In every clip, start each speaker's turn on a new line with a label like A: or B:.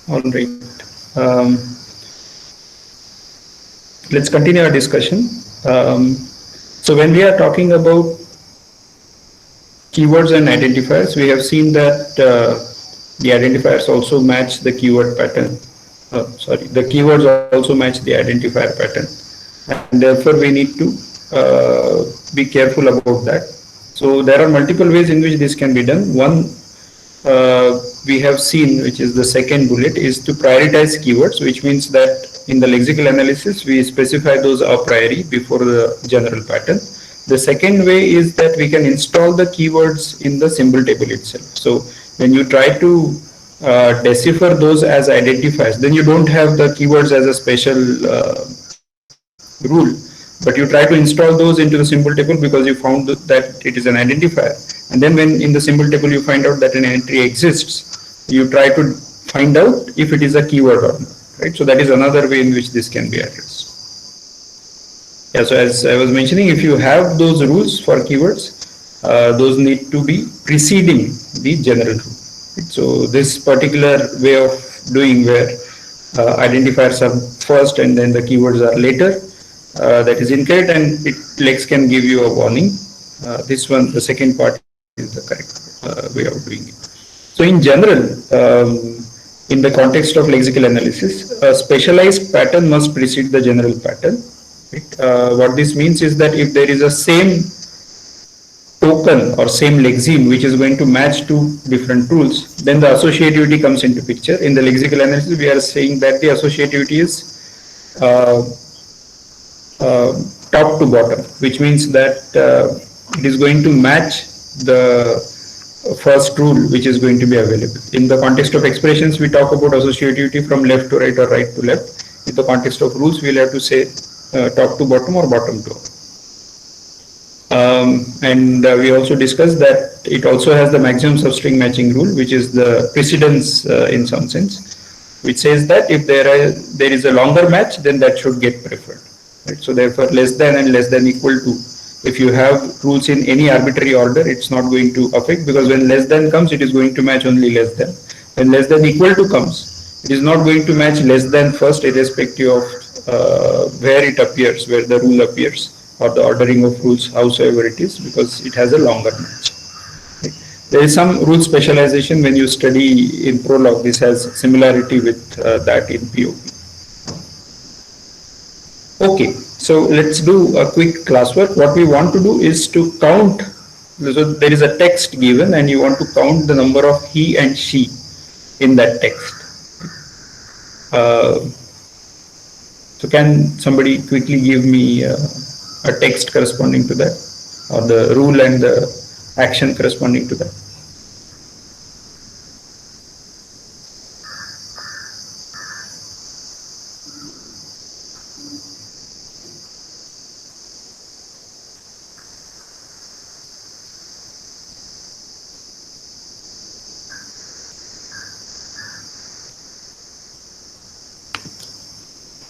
A: All right. Um, let's continue our discussion. So when we are talking about keywords and identifiers, we have seen that the identifiers also match the keyword pattern. The keywords also match the identifier pattern, and therefore we need to be careful about that. So there are multiple ways in which this can be done. One we have seen, which is the second bullet, is to prioritize keywords, which means that in the lexical analysis we specify those a priori before the general pattern. The second way is that we can install the keywords in the symbol table itself. So when you try to decipher those as identifiers, then you don't have the keywords as a special rule, but you try to install those into the symbol table because you found that it is an identifier. And then when in the symbol table you find out that an entry exists, you try to find out if it is a keyword or not. Right? So that is another way in which this can be addressed. Yeah, so as I was mentioning, if you have those rules for keywords, those need to be preceding the general rule. Right? So this particular way of doing where identifiers are first and then the keywords are later, that is incorrect, and Lex can give you a warning. This one, the second part, is the correct way of doing it. So in general, in the context of lexical analysis, a specialized pattern must precede the general pattern. Right? What this means is that if there is a same token or same lexeme which is going to match two different rules, then the associativity comes into picture. In the lexical analysis, we are saying that the associativity is uh, top to bottom, which means that it is going to match the first rule which is going to be available. In the context of expressions, we talk about associativity from left to right or right to left. In the context of rules, we'll have to say top to bottom or bottom to up. And we also discussed that it also has the maximum substring matching rule, which is the precedence in some sense, which says that if there is a longer match, then that should get preferred. Right? So therefore, less than and less than equal to. If you have rules in any arbitrary order, it's not going to affect, because when less than comes, it is going to match only less than. When less than equal to comes, it is not going to match less than first, irrespective of where it appears, where the rule appears, or the ordering of rules, howsoever it is, because it has a longer match. Right? There is some rule specialization when you study in Prolog. This has similarity with that in POP. Okay, so let's do a quick classwork. What we want to do is to count. So there is a text given and you want to count the number of he and she in that text. So can somebody quickly give me a text corresponding to that, or the rule and the action corresponding to that?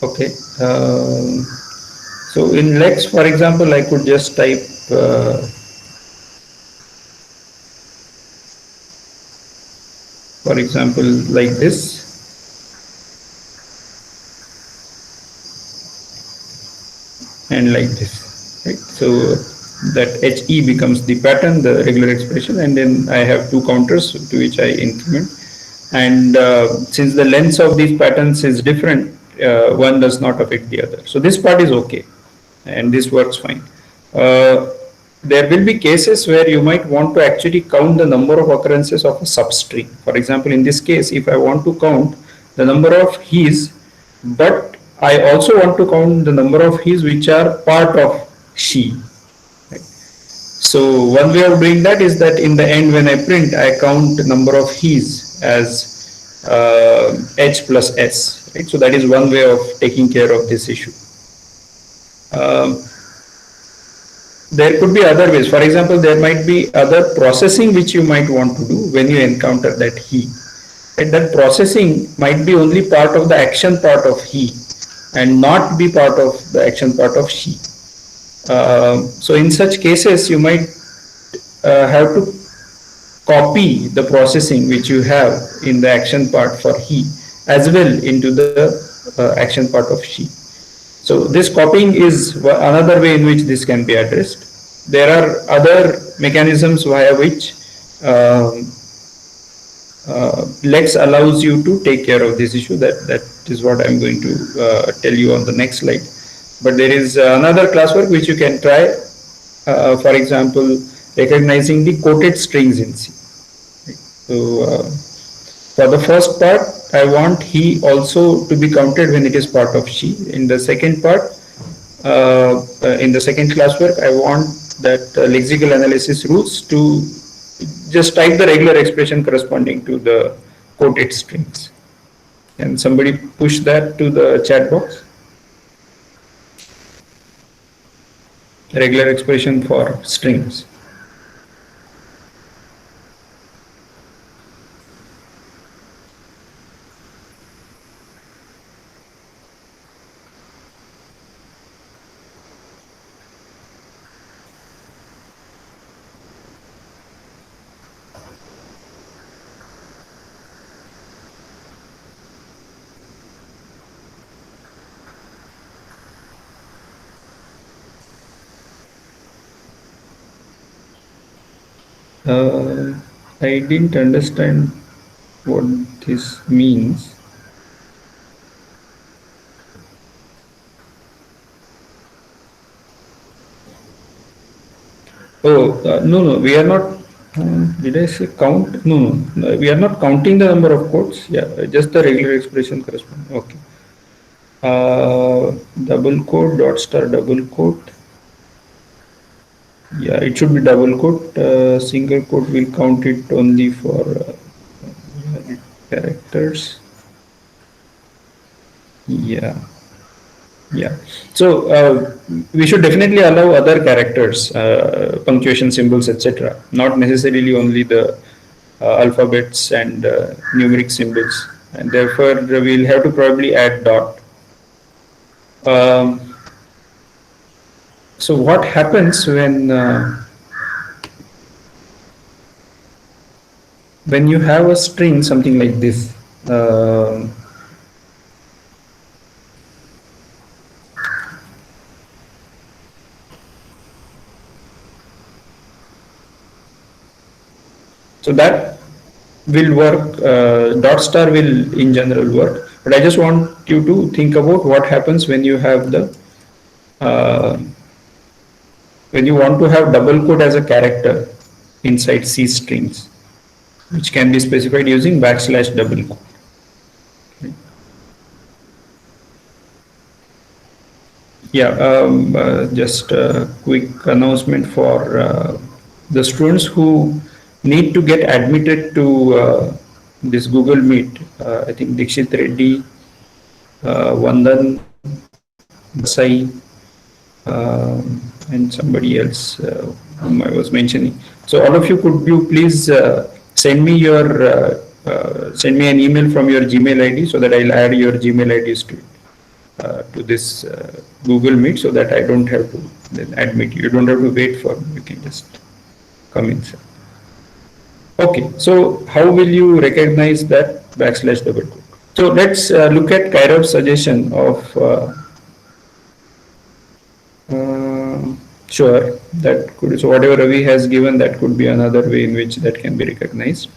A: Okay. So in Lex, for example, I could just type for example, like this. And like this, right? So that HE becomes the pattern, the regular expression, and then I have two counters to which I increment. And since the lengths of these patterns is different, one does not affect the other. So this part is okay, and this works fine. There will be cases where you might want to actually count the number of occurrences of a substring. For example, in this case, if I want to count the number of he's, but I also want to count the number of he's which are part of she. Right? So one way of doing that is that in the end, when I print, I count the number of he's as h plus s. Right? So that is one way of taking care of this issue. There could be other ways. For example, there might be other processing which you might want to do when you encounter that he. And that processing might be only part of the action part of he and not be part of the action part of she. So in such cases, you might have to copy the processing which you have in the action part for he as well into the action part of she. So this copying is another way in which this can be addressed. There are other mechanisms via which Lex allows you to take care of this issue. That is what I'm going to tell you on the next slide. But there is another classwork which you can try. For example, recognizing the quoted strings in C. So for the first part, I want he also to be counted when it is part of she. In the second part, in the second classwork, I want that lexical analysis rules to just type the regular expression corresponding to the quoted strings. Can somebody push that to the chat box? Regular expression for strings. I didn't understand what this means. Oh, no, we are not. Did I say count? No, we are not counting the number of quotes. Yeah, just the regular expression corresponding. Okay. Double quote, dot star, double quote. Yeah, it should be double quote. Single quote will count it only for characters. Yeah. Yeah. So we should definitely allow other characters, punctuation symbols, etc. Not necessarily only the alphabets and numeric symbols. And therefore, we'll have to probably add dot. Um, so what happens when you have a string, something like this? So that will work, dot star will in general work, but I just want you to think about what happens when you have when you want to have double quote as a character inside C strings, which can be specified using backslash double quote. Yeah, just a quick announcement for the students who need to get admitted to this Google Meet. I think Dikshit Reddy, Vandan, Basai, and somebody else whom I was mentioning. So all of you, could you please send me send me an email from your Gmail ID so that I'll add your Gmail IDs to this Google Meet, so that I don't have to then admit you. You don't have to wait for me. You can just come inside. Okay, so how will you recognize that backslash double quote? So let's look at Kairov's suggestion of sure, that could, so whatever Ravi has given, that could be another way in which that can be recognized.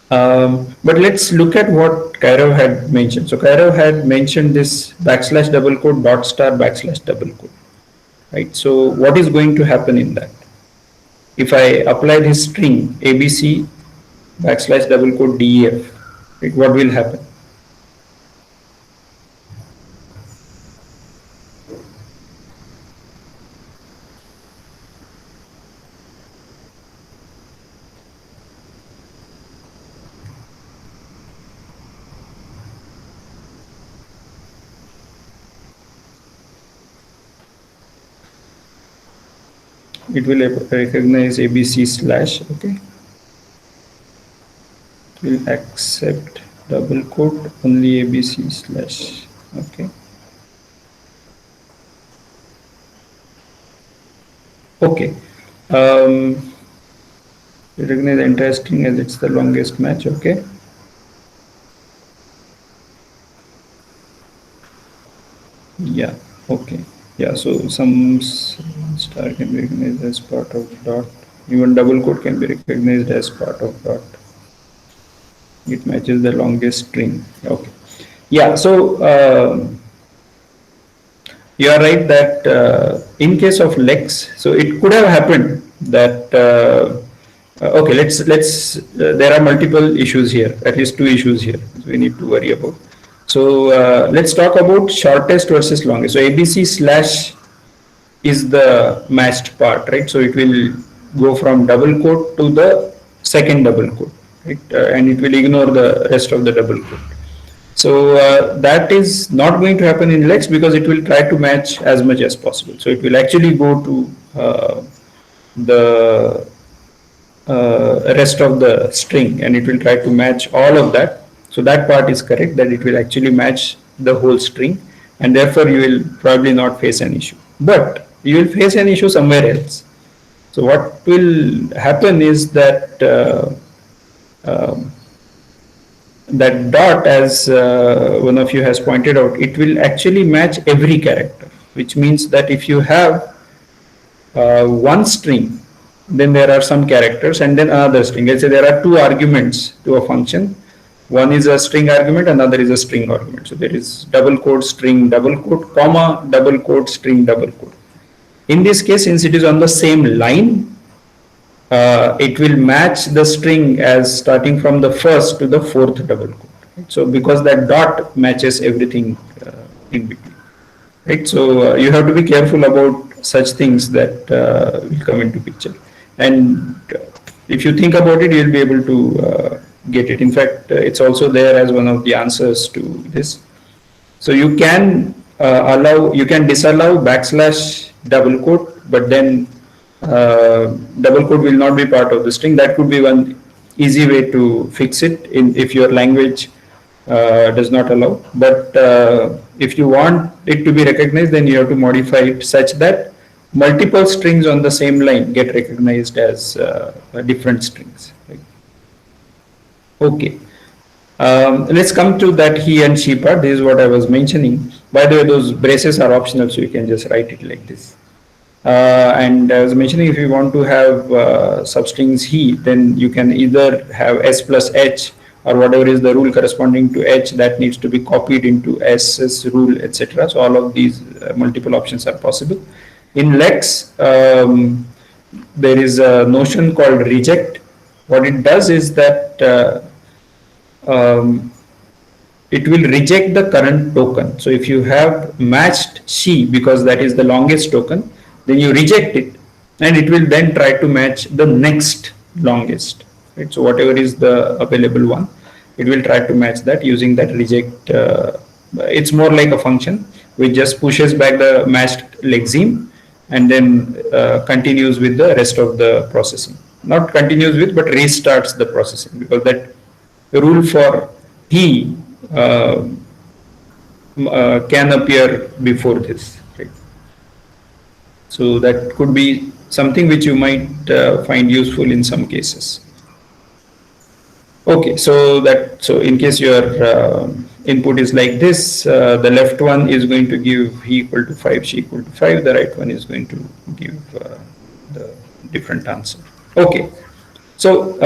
A: But let's look at what Kairav had mentioned. So Kairav had mentioned this backslash double quote dot star backslash double quote, right? So what is going to happen in that? If I apply this string ABC backslash double quote DEF, right, what will happen? It will recognize ABC slash, okay. It will accept double quote only ABC slash, okay. Okay. Recognize the entire string as it's the longest match, okay. Yeah, okay. Yeah, so some star can be recognized as part of dot. Even double quote can be recognized as part of dot. It matches the longest string. Okay. Yeah, so you are right that in case of Lex, so it could have happened that okay, let's there are multiple issues here, at least two issues here we need to worry about. So let's talk about shortest versus longest. So ABC slash is the matched part, right? So it will go from double quote to the second double quote, right? And it will ignore the rest of the double quote. So that is not going to happen in Lex because it will try to match as much as possible. So it will actually go to the rest of the string and it will try to match all of that. So that part is correct, that it will actually match the whole string, and therefore you will probably not face an issue. But you will face an issue somewhere else. So what will happen is that um, that dot, as one of you has pointed out, it will actually match every character, which means that if you have one string, then there are some characters and then another string. Let's say there are two arguments to a function. One is a string argument, another is a string argument. So there is double quote string double quote comma double quote string double quote. In this case, since it is on the same line, it will match the string as starting from the first to the fourth double quote. Right? So because that dot matches everything in between. Right? So you have to be careful about such things that will come into picture. And if you think about it, you'll be able to get it. In fact, it's also there as one of the answers to this. So you can you can disallow backslash double quote, but then double quote will not be part of the string. That could be one easy way to fix it if your language does not allow. But if you want it to be recognized, then you have to modify it such that multiple strings on the same line get recognized as different strings. Right? Okay. Let's come to that he and she part. This is what I was mentioning. By the way, those braces are optional, so you can just write it like this. And I was mentioning, if you want to have substrings he, then you can either have s plus h, or whatever is the rule corresponding to h that needs to be copied into s's rule, etc. So all of these multiple options are possible. In Lex, there is a notion called reject. What it does is that it will reject the current token. So if you have matched she because that is the longest token, then you reject it and it will then try to match the next longest. Right? So whatever is the available one, it will try to match that using that reject. It's more like a function which just pushes back the matched lexeme and then continues with the rest of the processing. Not continues with, but restarts the processing, because that rule for he can appear before this. Right? So that could be something which you might find useful in some cases. Okay, so in case your input is like this, the left one is going to give he equal to 5, she equal to 5. The right one is going to give the different answer. Okay, so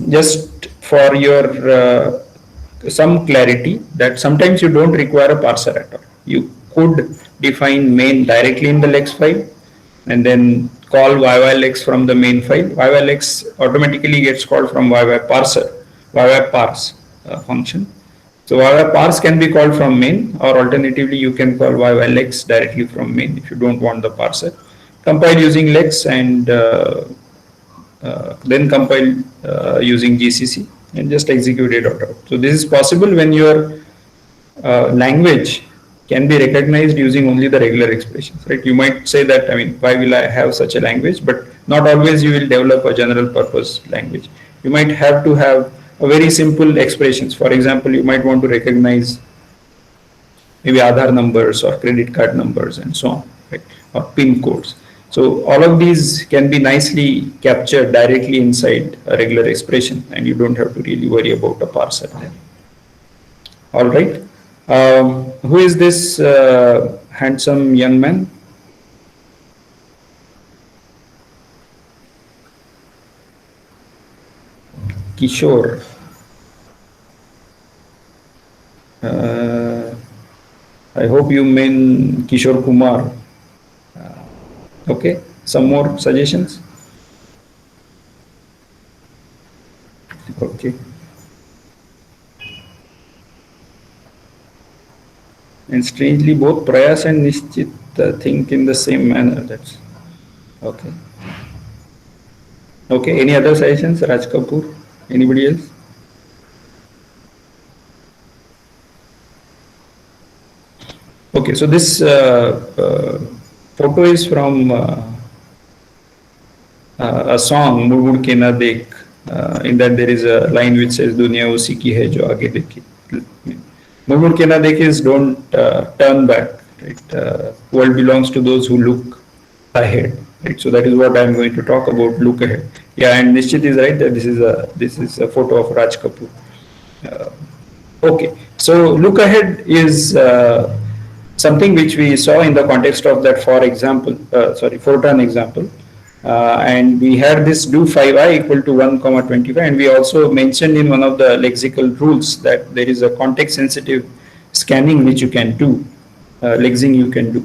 A: just for your some clarity, that sometimes you don't require a parser at all. You could define main directly in the Lex file and then call yylex from the main file. Yylex automatically gets called from yyparser, yyparse function. So yyparse can be called from main, or alternatively you can call yylex directly from main if you don't want the parser. Compile using lex and then compile using GCC and just execute it out. So this is possible when your language can be recognized using only the regular expressions, right? You might say that, I mean, why will I have such a language? But not always you will develop a general purpose language. You might have to have a very simple expressions. For example, you might want to recognize maybe Aadhaar numbers or credit card numbers and so on, right? Or PIN codes. So all of these can be nicely captured directly inside a regular expression, and you don't have to really worry about a parser there. All right. Who is this handsome young man? Kishore. I hope you mean Kishore Kumar. Okay, some more suggestions? Okay. And strangely, both Prayas and Nishchit think in the same manner. That's okay. Okay, any other suggestions? Raj Kapoor? Anybody else? Okay, so this photo is from a song, Mud Mud Ke Na Dekh. In that there is a line which says, Duniya usi ki hai jo aage dekhe. Mud Mud Ke Na Dekh is don't turn back. Right? World belongs to those who look ahead. Right? So that is what I am going to talk about. Look ahead. Yeah, and Nishchit is right that this is a photo of Raj Kapoor. Okay, so look ahead is something which we saw in the context of that Fortran example. And we had this do 5i equal to 1 comma 25, and we also mentioned in one of the lexical rules that there is a context sensitive scanning which you can do, lexing you can do,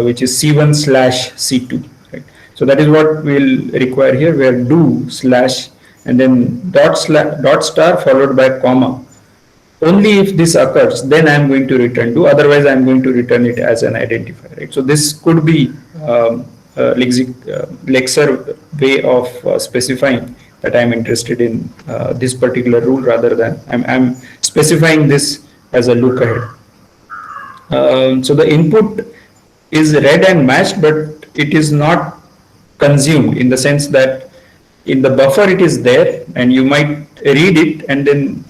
A: which is C1 slash C2. Right? So that is what we'll require here, where do slash and then dot star followed by comma. Only if this occurs, then I am going to return do. Otherwise, I am going to return it as an identifier. Right? So this could be Lexer way of specifying that I am interested in this particular rule rather than I'm specifying this as a look ahead. So the input is read and matched, but it is not consumed in the sense that in the buffer it is there and you might read it and then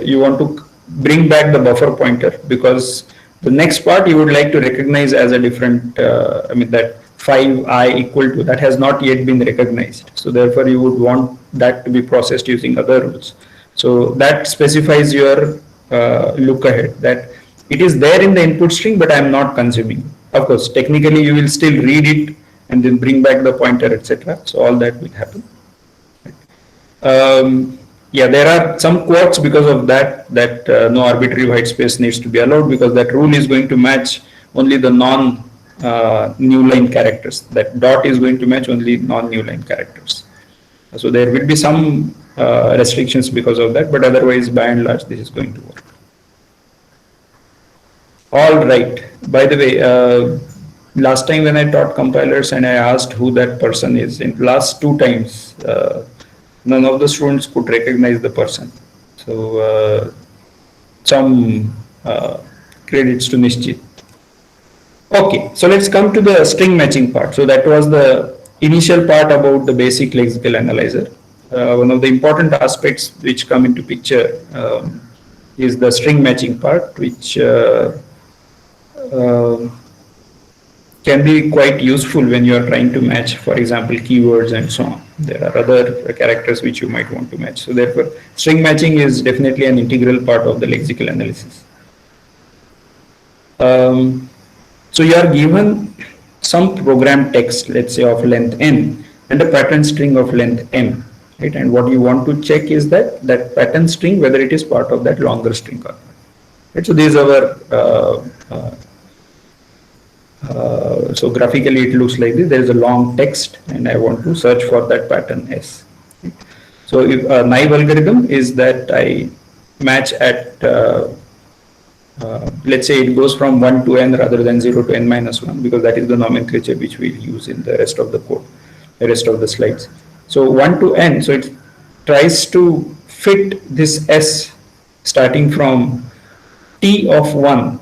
A: you want to bring back the buffer pointer because the next part you would like to recognize as a different, that 5i equal to, that has not yet been recognized. So therefore you would want that to be processed using other rules. So that specifies your look ahead, that it is there in the input string, but I am not consuming. Of course, technically you will still read it and then bring back the pointer, etc. So all that will happen. Yeah, there are some quirks because of that no arbitrary white space needs to be allowed because that rule is going to match only the non new line characters. That dot is going to match only non new line characters. So there will be some restrictions because of that, but otherwise by and large this is going to work. All right. By the way, last time when I taught compilers and I asked who that person is, in last 2 times none of the students could recognize the person. So some credits to Nishchit. Okay, so let's come to the string matching part. So that was the initial part about the basic lexical analyzer. One of the important aspects which come into picture is the string matching part, which can be quite useful when you are trying to match, for example, keywords and so on. There are other characters which you might want to match. So therefore, string matching is definitely an integral part of the lexical analysis. So you are given some program text, let's say of length n, and a pattern string of length m, right? And what you want to check is that pattern string, whether it is part of that longer string or not. Right? So this is our so graphically it looks like this. There is a long text and I want to search for that pattern S. So if a naive algorithm is that I match at let's say it goes from 1 to n rather than 0 to n minus 1 because that is the nomenclature which we use in the rest of the code, the rest of the slides. So 1 to n, so it tries to fit this S starting from t of 1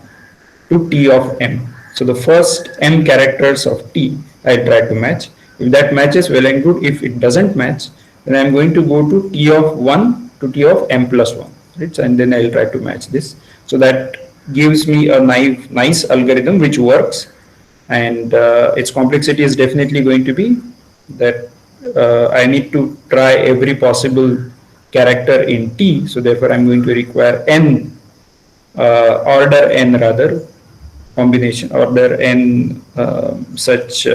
A: to t of m. So the first m characters of t I try to match. If that matches, well and good. If it doesn't match, then I'm going to go to t of 1 to t of m plus 1. Right? So, and then I'll try to match this. So that gives me a nice algorithm which works, and its complexity is definitely going to be that I need to try every possible character in t. So therefore, I'm going to require n order n rather combination, order n such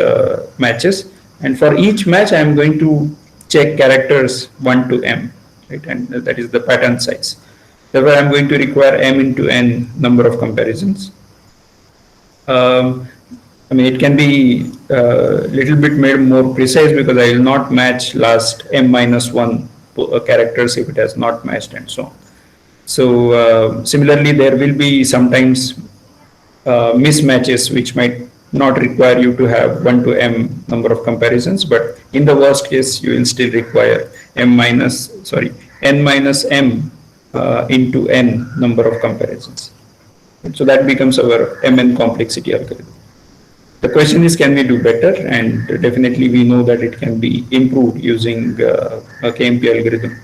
A: matches, and for each match I am going to check characters 1 to m, right, and that is the pattern size. Therefore, I am going to require m into n number of comparisons. I mean, it can be a little bit made more precise because I will not match last m minus 1 characters if it has not matched and so on. So similarly, there will be sometimes mismatches which might not require you to have 1 to m number of comparisons, but in the worst case, you will still require n minus m into n number of comparisons. So that becomes our mn complexity algorithm. The question is, can we do better? And definitely we know that it can be improved using a KMP algorithm.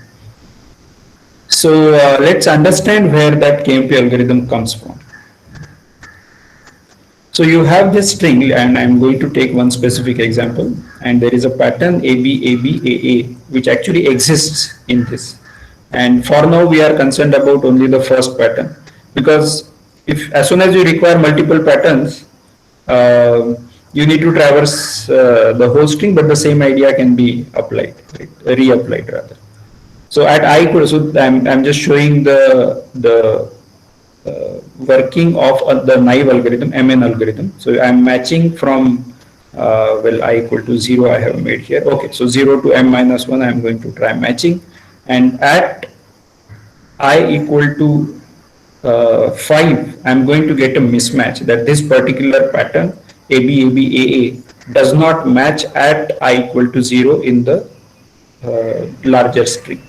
A: So let's understand where that KMP algorithm comes from. So you have this string, and I'm going to take one specific example, and there is a pattern AB, AB, AA, which actually exists in this. And for now, we are concerned about only the first pattern, because if as soon as you require multiple patterns, you need to traverse the whole string, but the same idea can be applied, right? Reapplied rather. So at I equal, so I'm just showing the working of the naive algorithm, MN algorithm. So I'm matching from well, I equal to 0 I have made here. Okay, so 0 to m minus 1 I'm going to try matching, and at I equal to 5 I'm going to get a mismatch, that this particular pattern AB, AB, AA does not match at I equal to 0 in the larger string.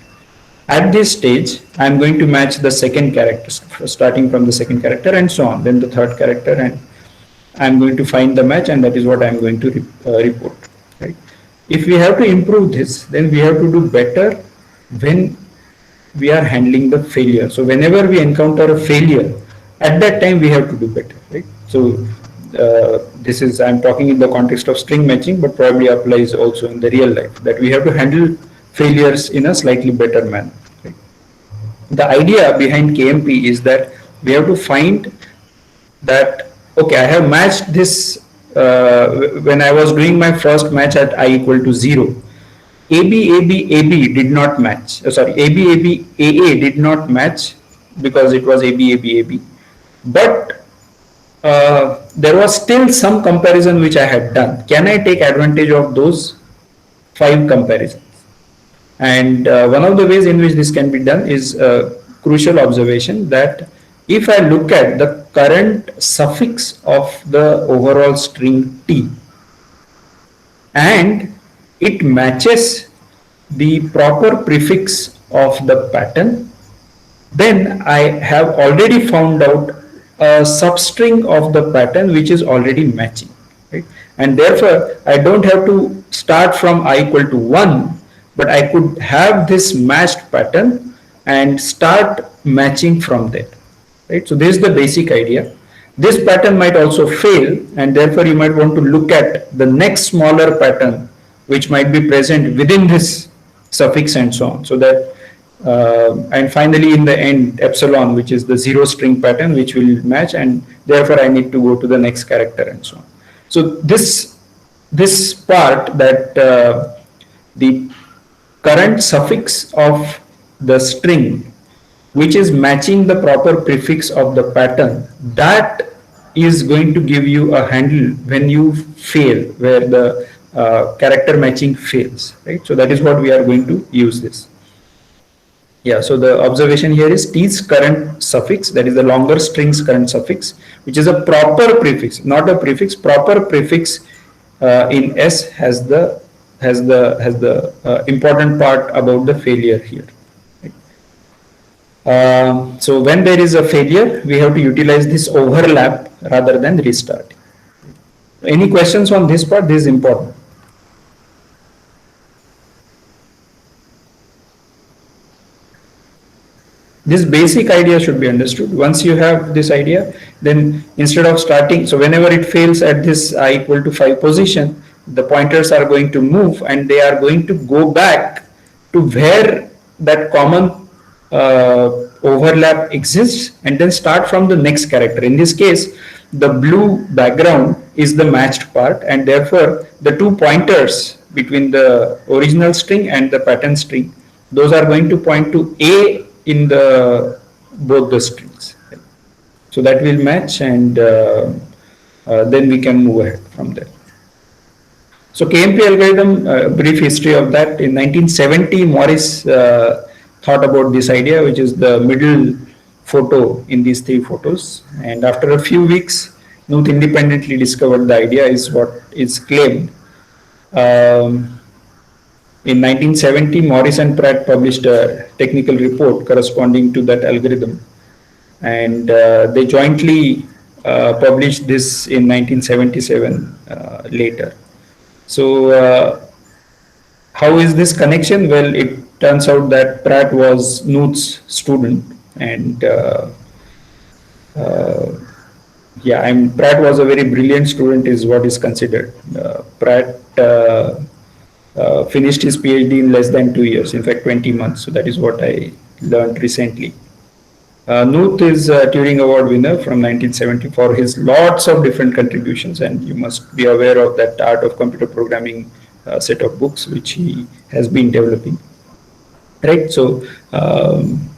A: At this stage, I'm going to match the second character, starting from the second character and so on, then the third character, and I'm going to find the match, and that is what I'm going to report. Right? If we have to improve this, then we have to do better when we are handling the failure. So whenever we encounter a failure, at that time we have to do better. Right? So this is, I'm talking in the context of string matching, but probably applies also in the real life, that we have to handle failures in a slightly better manner. Right? The idea behind KMP is that we have to find that, okay, I have matched this when I was doing my first match at I equal to 0. AB, AB, AB did not match. Sorry, AB, AB, AA did not match because it was AB, AB, AB. But there was still some comparison which I had done. Can I take advantage of those 5 comparisons? And one of the ways in which this can be done is a crucial observation, that if I look at the current suffix of the overall string T and it matches the proper prefix of the pattern, then I have already found out a substring of the pattern which is already matching. Right? And therefore, I don't have to start from I equal to 1, but I could have this matched pattern and start matching from there. Right? So this is the basic idea. This pattern might also fail, and therefore you might want to look at the next smaller pattern which might be present within this suffix and so on. So that and finally in the end epsilon, which is the 0 string pattern, which will match, and therefore I need to go to the next character and so on. So this part, that the current suffix of the string which is matching the proper prefix of the pattern, that is going to give you a handle when you fail, where the character matching fails, right? So that is what we are going to use this. Yeah, so the observation here is T's current suffix, that is the longer string's current suffix, which is a proper prefix, not a prefix, proper prefix in S has the important part about the failure here. So when there is a failure, we have to utilize this overlap rather than restarting. Any questions on this part? This is important. This basic idea should be understood. Once you have this idea, then instead of starting, so whenever it fails at this I equal to 5 position, the pointers are going to move and they are going to go back to where that common overlap exists, and then start from the next character. In this case, the blue background is the matched part, and therefore the two pointers between the original string and the pattern string, those are going to point to A in the both the strings. So that will match, and then we can move ahead from there. So KMP algorithm, brief history of that. In 1970, Morris thought about this idea, which is the middle photo in these three photos. And after a few weeks, Knuth independently discovered the idea is what is claimed. In 1970, Morris and Pratt published a technical report corresponding to that algorithm. And they jointly published this in 1977 later. So how is this connection? Well, it turns out that Pratt was Knuth's student, and Pratt was a very brilliant student, is what is considered. Pratt finished his PhD in less than 2 years, in fact 20 months. So that is what I learned recently. Knuth is a Turing Award winner from 1970 for his lots of different contributions, and you must be aware of that Art of Computer Programming set of books which he has been developing. Right. So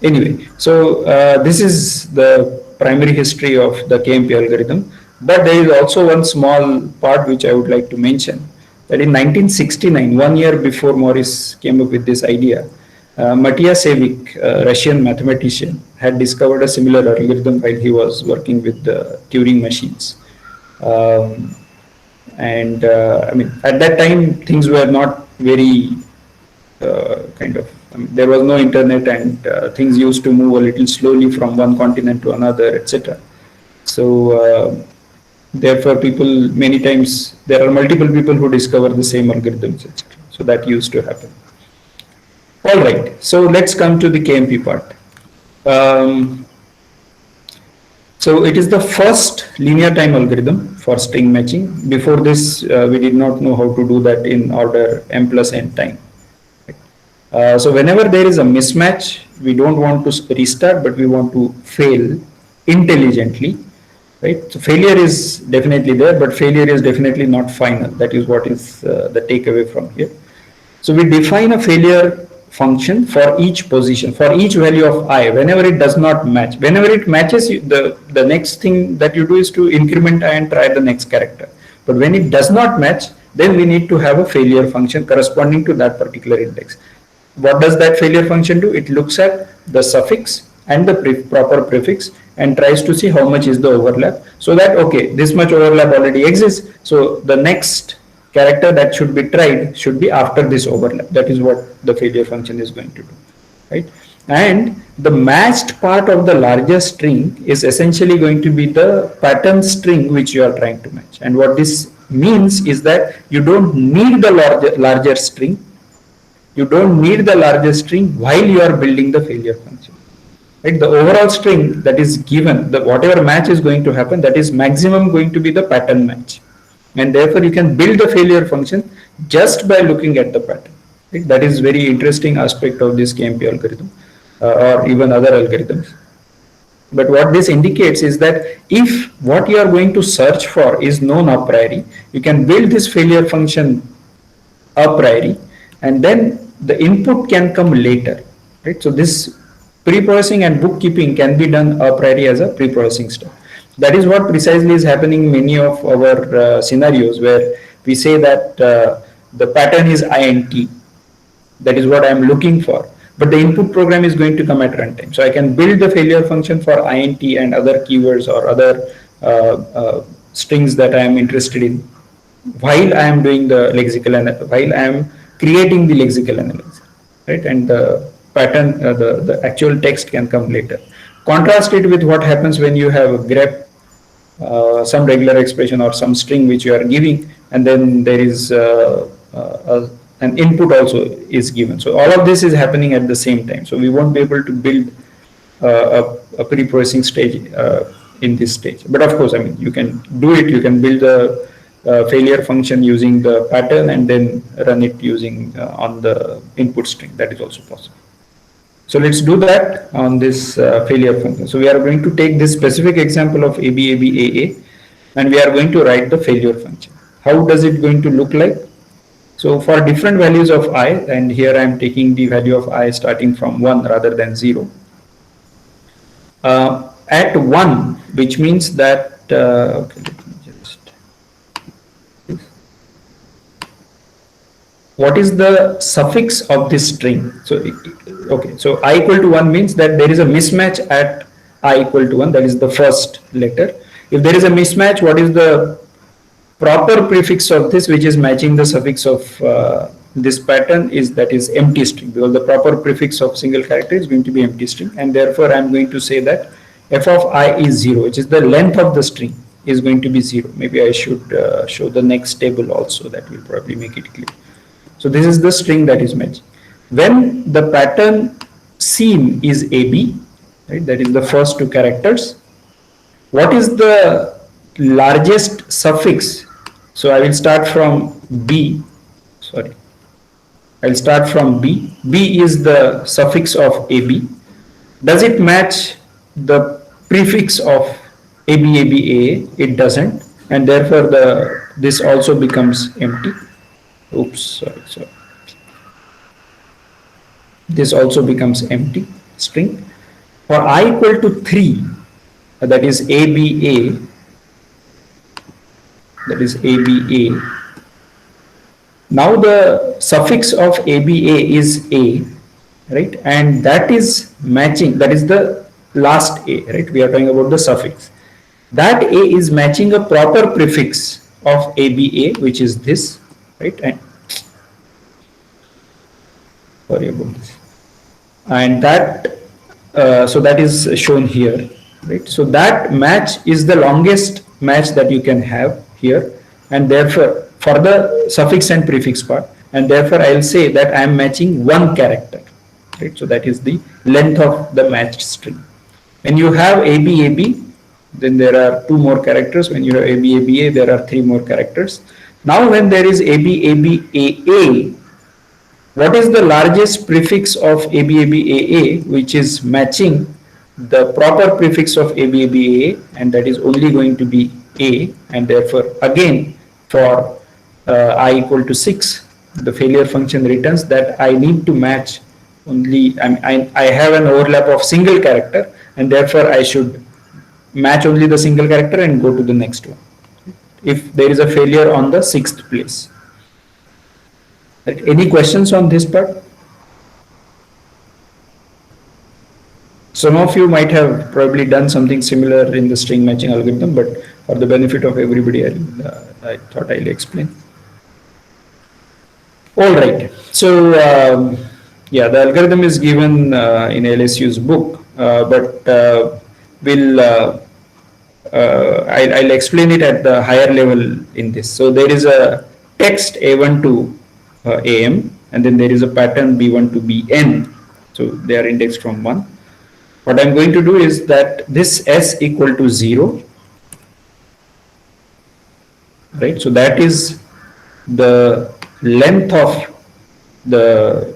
A: anyway, so this is the primary history of the KMP algorithm. But there is also one small part which I would like to mention, that in 1969, 1 year before Morris came up with this idea, Matyasevich, a Russian mathematician, had discovered a similar algorithm while he was working with the Turing machines. I mean, at that time, things were not very there was no internet, and things used to move a little slowly from one continent to another, etc. So, therefore, many times, there are multiple people who discover the same algorithms, etc. So, that used to happen. All right, so let's come to the KMP part. So it is the first linear time algorithm for string matching. Before this, we did not know how to do that in order m plus n time. So whenever there is a mismatch, we don't want to restart, but we want to fail intelligently. Right? So failure is definitely there, but failure is definitely not final. That is what is the takeaway from here. So we define a failure function for each position, for each value of I, whenever it does not match. Whenever it matches, the next thing that you do is to increment I and try the next character. But when it does not match, then we need to have a failure function corresponding to that particular index. What does that failure function do? It looks at the suffix and the proper prefix and tries to see how much is the overlap, so that, okay, this much overlap already exists, so the next character that should be tried should be after this overlap. That is what the failure function is going to do, right? And the matched part of the larger string is essentially going to be the pattern string which you are trying to match. And what this means is that you don't need the larger string. You don't need the larger string while you are building the failure function. Right? The overall string that is given, whatever match is going to happen, that is maximum going to be the pattern match. And therefore, you can build the failure function just by looking at the pattern. Right? That is very interesting aspect of this KMP algorithm or even other algorithms. But what this indicates is that if what you are going to search for is known a priori, you can build this failure function a priori, and then the input can come later. Right? So this pre-processing and bookkeeping can be done a priori as a pre-processing step. That is what precisely is happening in many of our scenarios, where we say that the pattern is INT. That is what I am looking for. But the input program is going to come at runtime. So I can build the failure function for INT and other keywords or other strings that I am interested in while I am doing the lexical analysis, while I am creating the lexical analysis. Right? And the pattern, the actual text can come later. Contrast it with what happens when you have a grep, some regular expression or some string which you are giving, and then there is an input also is given. So all of this is happening at the same time. So we won't be able to build a pre-processing stage in this stage. But of course, I mean, you can do it. You can build the failure function using the pattern and then run it using on the input string. That is also possible. So let's do that on this failure function. So we are going to take this specific example of ABABAA and we are going to write the failure function. How does it going to look like? So for different values of I, and here I am taking the value of I starting from 1 rather than 0. At 1, which means that, okay, let me just, what is the suffix of this string? So, okay, so I equal to 1 means that there is a mismatch at I equal to 1, that is the first letter. If there is a mismatch, what is the proper prefix of this, which is matching the suffix of this pattern, is that is empty string, because the proper prefix of single character is going to be empty string, and therefore I am going to say that f of I is 0, which is the length of the string, is going to be 0. Maybe I should show the next table also, that will probably make it clear. So this is the string that is matching. When the pattern seam is AB, right, that is the first two characters, what is the largest suffix? So I will start from B, sorry, I'll start from B. B is the suffix of AB. Does it match the prefix of ABABA? It doesn't, and therefore this also becomes empty. Oops, sorry. This also becomes empty string. For I equal to 3, that is ABA, now the suffix of ABA is A, right, and that is matching, that is the last A, right, we are talking about the suffix. That A is matching a proper prefix of ABA, which is this, right, and sorry about this, and that so that is shown here, right. So that match is the longest match that you can have here, and therefore for the suffix and prefix part, and therefore I will say that I am matching one character, right. So that is the length of the matched string. When you have ABAB, then there are 2 more characters. When you have ABABA, there are 3 more characters. Now when there is ABABAA, what is the largest prefix of ABABAA, which is matching the proper prefix of ABABAA, and that is only going to be A, and therefore again for I equal to 6, the failure function returns that I need to match only, I have an overlap of single character, and therefore I should match only the single character and go to the next one if there is a failure on the 6th place. Any questions on this part? Some of you might have probably done something similar in the string matching algorithm, but for the benefit of everybody, I thought I'll explain. All right. So, yeah, the algorithm is given in LSU's book, but I'll explain it at the higher level in this. So there is a text A1 to AM, and then there is a pattern B1 to BN. So they are indexed from 1. What I'm going to do is that this S equal to 0, right? So that is the length of the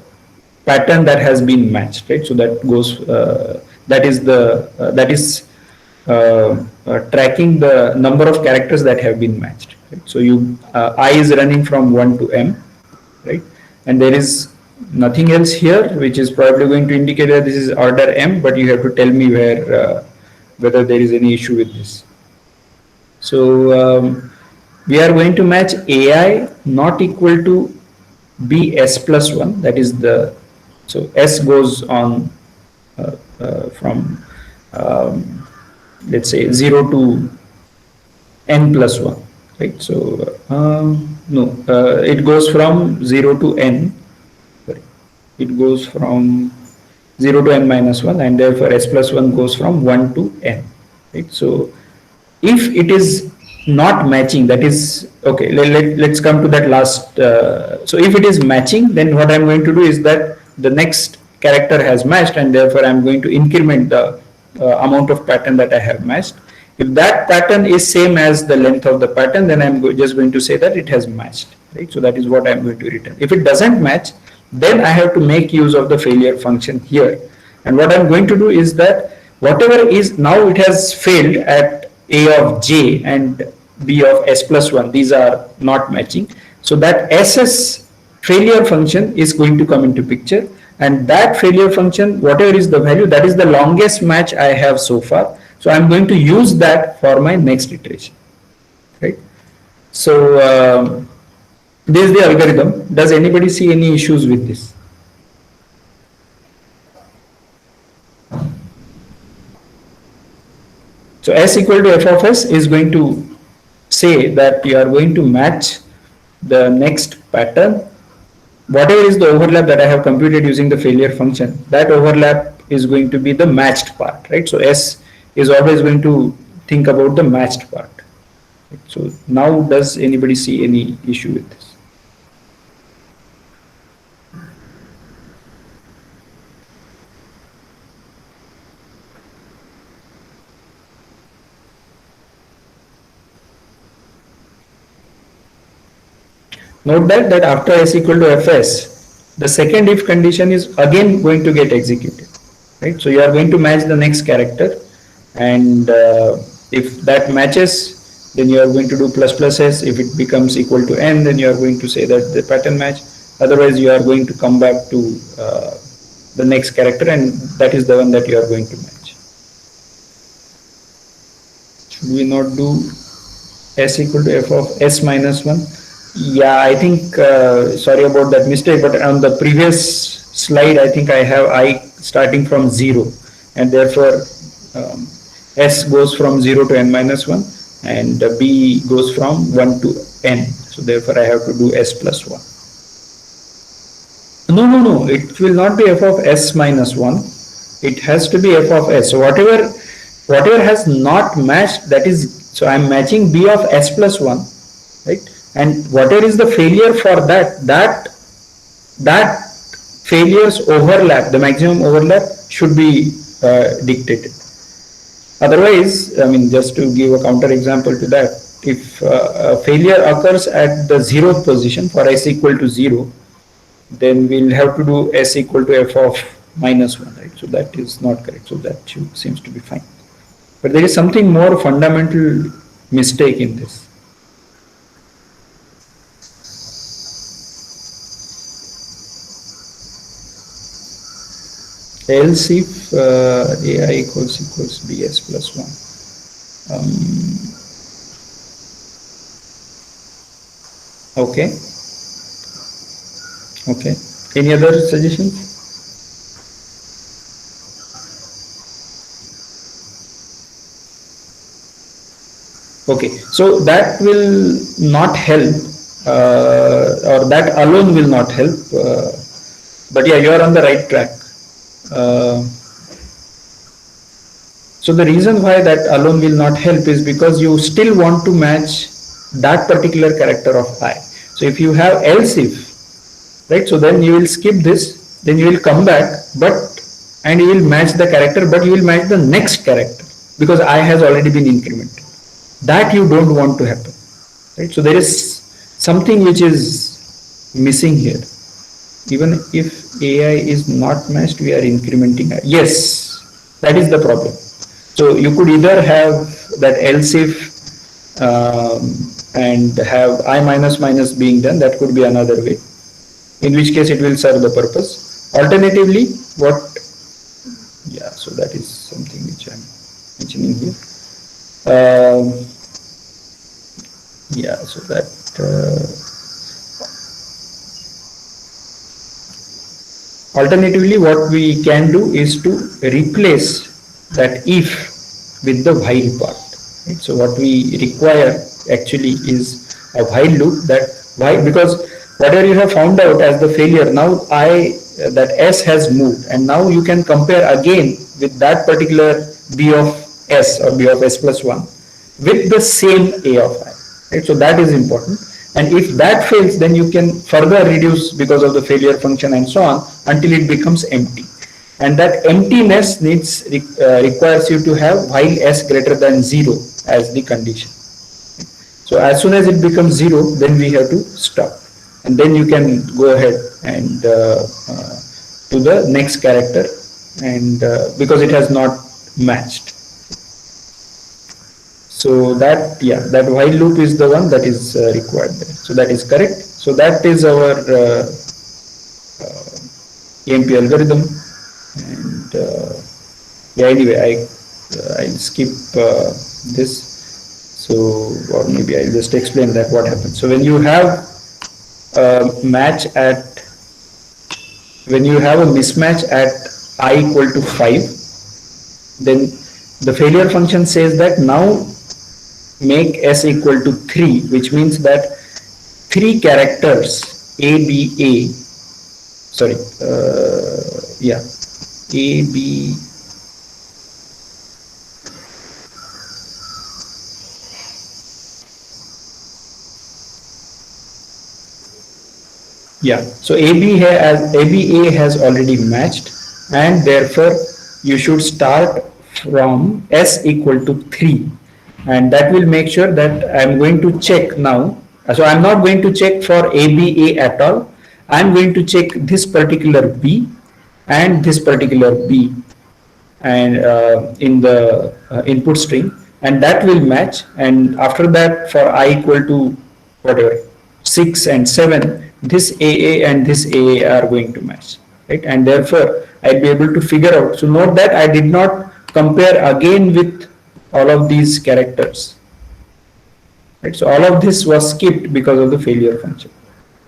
A: pattern that has been matched, right? So that goes, that is tracking the number of characters that have been matched, right? So I is running from 1 to M, right, and there is nothing else here, which is probably going to indicate that this is order M, but you have to tell me whether there is any issue with this. So we are going to match AI not equal to BS plus 1, that is so S goes on from let's say 0 to N plus 1, right? So no, it goes from 0 to N, it goes from 0 to N minus 1, and therefore S plus 1 goes from 1 to N, right? So if it is not matching, that is, okay, let's come to that last, so if it is matching, then what I'm going to do is that the next character has matched, and therefore I'm going to increment the amount of pattern that I have matched. If that pattern is same as the length of the pattern, then I'm just going to say that it has matched, right? So that is what I'm going to return. If it doesn't match, then I have to make use of the failure function here. And what I'm going to do is that whatever is now, it has failed at A of j and B of s plus 1. These are not matching. So that SS failure function is going to come into picture, and that failure function, whatever is the value, that is the longest match I have so far. So I'm going to use that for my next iteration, right? So this is the algorithm. Does anybody see any issues with this? So S equal to f of s is going to say that you are going to match the next pattern. Whatever is the overlap that I have computed using the failure function, that overlap is going to be the matched part, right? So S is always going to think about the matched part. So now does anybody see any issue with this? Note that after S equal to Fs, the second if condition is again going to get executed, right? So you are going to match the next character, and if that matches, then you are going to do plus plus s. If it becomes equal to n, then you are going to say that the pattern match. Otherwise, you are going to come back to the next character, and that is the one that you are going to match. Should we not do s equal to f of s minus 1? Yeah, I think, sorry about that mistake, but on the previous slide, I think I have I starting from 0, and therefore S goes from 0 to n minus 1, and B goes from 1 to n. So therefore I have to do S plus 1. No, it will not be f of S minus 1. It has to be f of S. So whatever has not matched, that is, so I'm matching B of S plus 1, right? And whatever is the failure for that failure's overlap, the maximum overlap should be dictated. Otherwise, I mean, just to give a counter example to that, if a failure occurs at the 0th position for S equal to 0, then we'll have to do S equal to f of minus 1, right? So that is not correct. So that seems to be fine. But there is something more fundamental mistake in this. Else if AI equals BS plus 1. Okay. Any other suggestions? Okay, so that will not help, or that alone will not help, but yeah, you are on the right track. So the reason why that alone will not help is because you still want to match that particular character of I. So if you have else if, right, so then you will skip this, then you will come back, and you will match the character, but you will match the next character because I has already been incremented. That you don't want to happen, right? So there is something which is missing here. Even if AI is not matched, we are incrementing I. Yes, that is the problem. So you could either have that else if and have I minus minus being done. That could be another way, in which case it will serve the purpose. Alternatively, so that is something which I am mentioning here. So that alternatively, what we can do is to replace that if with the while part. Right? So what we require actually is a while loop. Because whatever you have found out as the failure, now that S has moved, and now you can compare again with that particular B of S or B of S plus 1 with the same A of I. Right? So that is important. And if that fails, then you can further reduce because of the failure function and so on until it becomes empty. And that emptiness requires you to have while S greater than 0 as the condition. So as soon as it becomes 0, then we have to stop. And then you can go ahead and to the next character and because it has not matched. So that, yeah, that while loop is the one that is required there. So that is correct. So that is our AMP algorithm. And yeah, anyway, I'll skip this. So, or maybe I'll just explain that what happens. So when you have a match at, when you have a mismatch at I equal to 5, then the failure function says that now make S equal to 3, which means that 3 characters A, B, A, sorry, yeah, A, B, yeah, so ABA has already matched, and therefore you should start from S equal to 3, and that will make sure that I'm going to check now. So I'm not going to check for ABA at all. I'm going to check this particular B and this particular B, and in the input string, and that will match. And after that, for I equal to whatever 6 and 7, this AA and this AA are going to match, right? And therefore I'll be able to figure out. So note that I did not compare again with all of these characters, right? So all of this was skipped because of the failure function.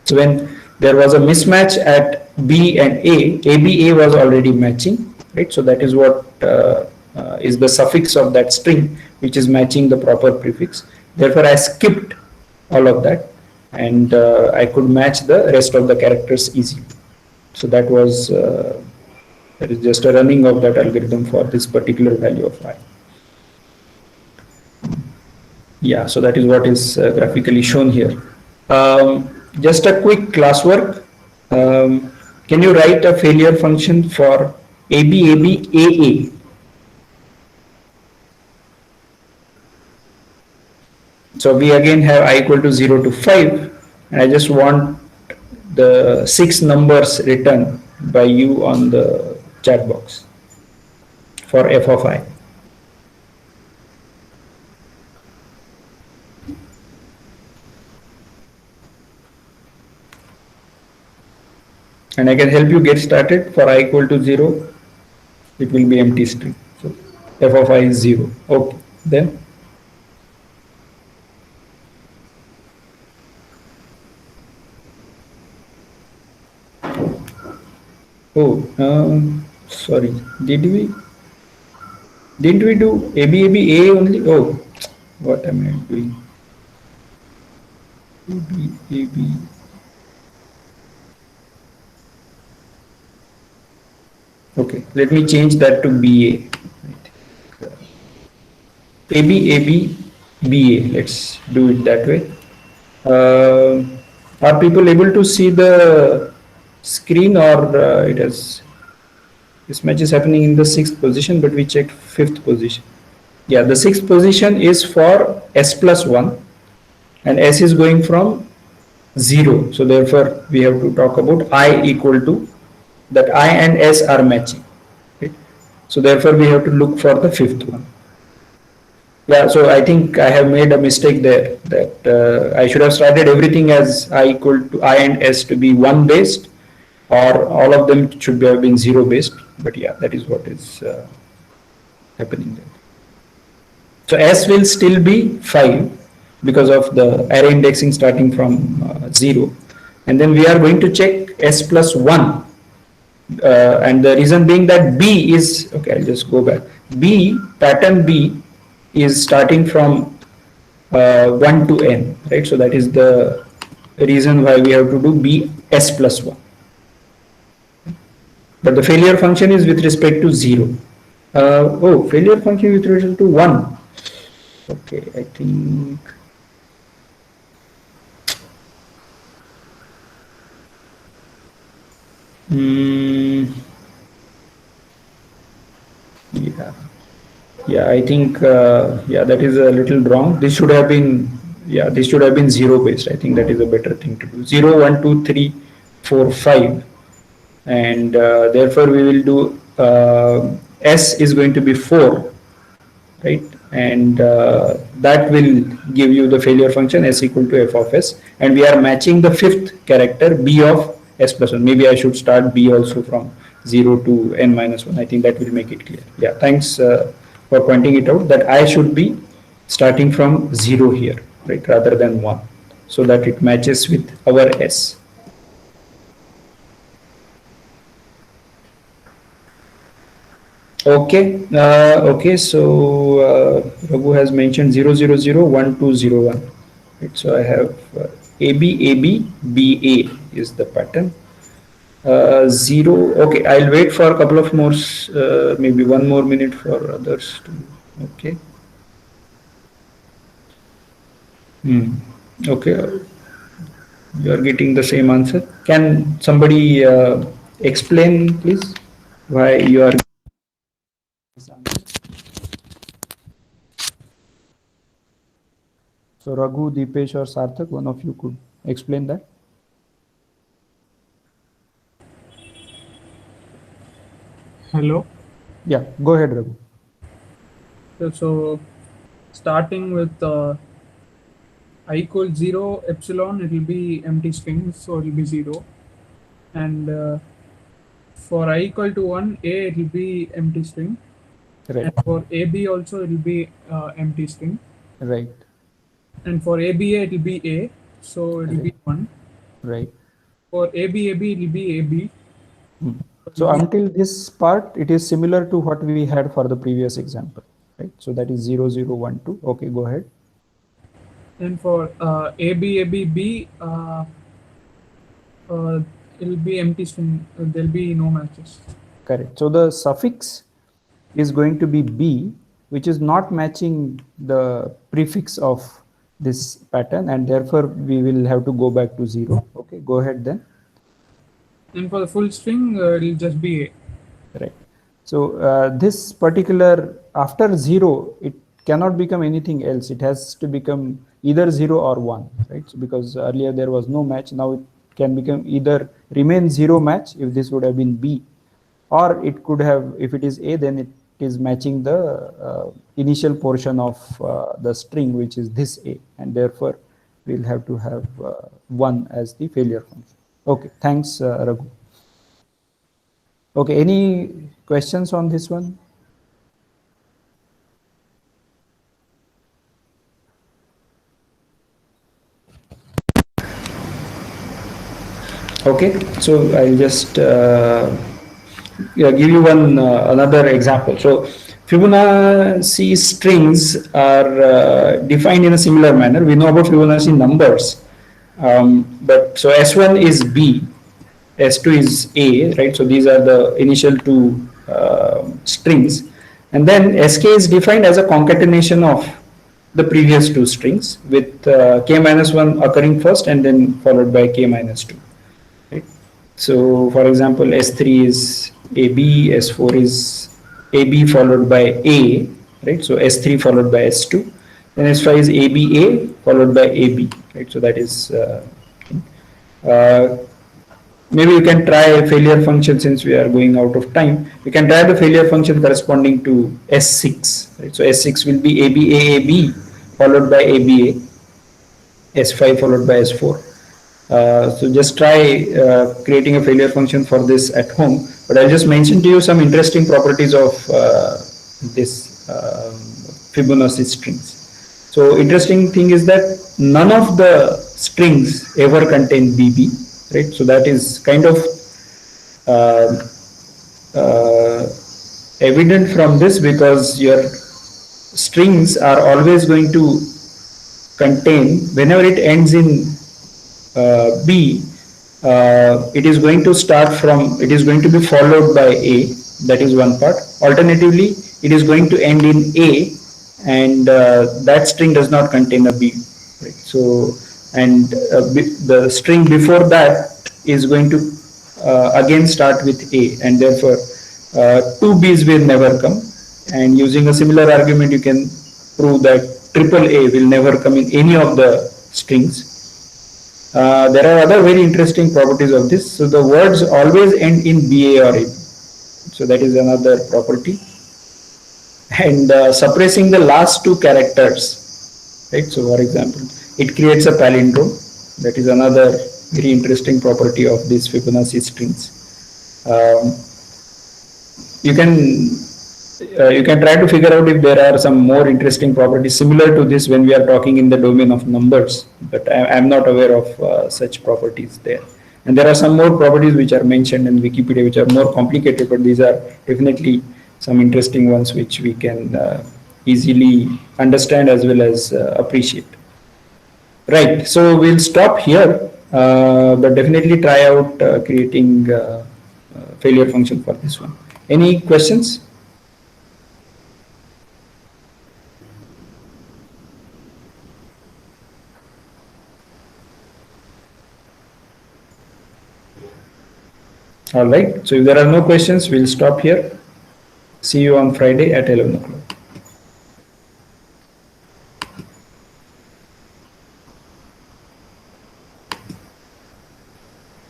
A: So when there was a mismatch at B and A, ABA was already matching, right? So that is what is the suffix of that string, which is matching the proper prefix. Therefore, I skipped all of that, and I could match the rest of the characters easily. So that was that is just a running of that algorithm for this particular value of I. Yeah, so that is what is graphically shown here. Just a quick classwork. Can you write a failure function for ABABAA? So we again have I equal to 0 to 5, and I just want the 6 numbers written by you on the chat box for f of I. And I can help you get started. For I equal to 0, it will be empty string. So f of I is 0. Okay, then. Oh, sorry. Didn't we do ABABA only? Oh, what am I doing? ABAB. Okay, let me change that to BA. ABABBA. Let's do it that way. Are people able to see the screen, or it has, this match is happening in the 6th position, but we checked 5th position. Yeah, the 6th position is for S plus 1, and S is going from 0. So therefore we have to talk about I equal to, that I and S are matching. Right? So therefore we have to look for the 5th one. Yeah, so I think I have made a mistake there, that I should have started everything as I equal to I and S to be 1 based, or all of them should have been 0 based. But yeah, that is what is happening there. So S will still be 5 because of the array indexing starting from 0. And then we are going to check S plus 1. And the reason being that B is, okay, I'll just go back. B, pattern B is starting from 1 to n, right? So that is the reason why we have to do B S plus 1. But the failure function is with respect to 0. Oh, failure function with respect to 1. Okay, I think. Yeah, I think, yeah, that is a little wrong. This should have been, yeah, this should have been 0 based. I think that is a better thing to do. 0, 1, 2, 3, 4, 5. And therefore we will do S is going to be 4, right? And that will give you the failure function S equal to f of S. And we are matching the fifth character B of S plus 1. Maybe I should start B also from 0 to n minus 1. I think that will make it clear. Yeah, thanks for pointing it out that I should be starting from 0 here, right, rather than 1, so that it matches with our S. Okay, okay, so Raghu has mentioned 0001201. Right, so I have ABABBA is the pattern. 0, okay, I'll wait for a couple of more, maybe 1 more minute for others to, okay. Okay, you are getting the same answer. Can somebody explain, please, why you are this answer? So Raghu, Deepesh or Sarthak, one of you could explain that.
B: Hello.
A: Yeah, go ahead, Raghu.
B: So starting with I equals 0 epsilon, it will be empty string, so it will be 0. And for I equal to 1, A, it will be empty string.
A: Right.
B: And for AB also, it will be empty string.
A: Right.
B: And for ABA, it will be A, so it will be 1.
A: Right.
B: For ABAB, it will be AB.
A: So until this part, it is similar to what we had for the previous example, right? So that is 0012. Okay, go ahead.
B: And for ABABB, it will be empty string. There will be no matches.
A: Correct. So the suffix is going to be B, which is not matching the prefix of this pattern, and therefore we will have to go back to 0. Okay, go ahead then.
B: And for the full string, it will just be A.
A: Right. So this particular, after 0, it cannot become anything else. It has to become either 0 or 1, right? So because earlier there was no match, now it can become either remain 0 match if this would have been B, or it could have, if it is A, then it is matching the initial portion of the string, which is this A, and therefore we'll have to have 1 as the failure function. Okay, thanks, Raghu. Okay, any questions on this one? Okay, so I'll just give you one another example. So Fibonacci strings are defined in a similar manner. We know about Fibonacci numbers, but so S1 is B, S2 is A, right? So these are the initial two strings, and then Sk is defined as a concatenation of the previous two strings with k minus 1 occurring first and then followed by k minus 2. Right? So for example, S3 is AB, S4 is AB followed by A, right? So S3 followed by S2, then S5 is ABA followed by AB, right? So that is maybe you can try a failure function since we are going out of time. You can try the failure function corresponding to S6. Right? So S6 will be ABAAB followed by ABA, S5 followed by S4. So just try creating a failure function for this at home. But I'll just mention to you some interesting properties of this Fibonacci strings. So interesting thing is that none of the strings ever contain BB, right? So that is kind of evident from this, because your strings are always going to contain, whenever it ends in B, it is going to start from, it is going to be followed by A, that is one part. Alternatively, it is going to end in A, and that string does not contain a B, right? So, and the string before that is going to again start with A, and therefore two B's will never come. And using a similar argument, you can prove that triple A will never come in any of the strings. There are other very interesting properties of this. So the words always end in BA or AB. So that is another property. And suppressing the last two characters, right? So for example, it creates a palindrome. That is another very interesting property of these Fibonacci strings. Um, you can try to figure out if there are some more interesting properties similar to this when we are talking in the domain of numbers, but I am not aware of such properties there. And there are some more properties which are mentioned in Wikipedia which are more complicated, but these are definitely some interesting ones which we can easily understand as well as appreciate. Right, so we'll stop here, but definitely try out creating failure function for this one. Any questions? All right, so if there are no questions, we'll stop here. See you on Friday at 11 o'clock.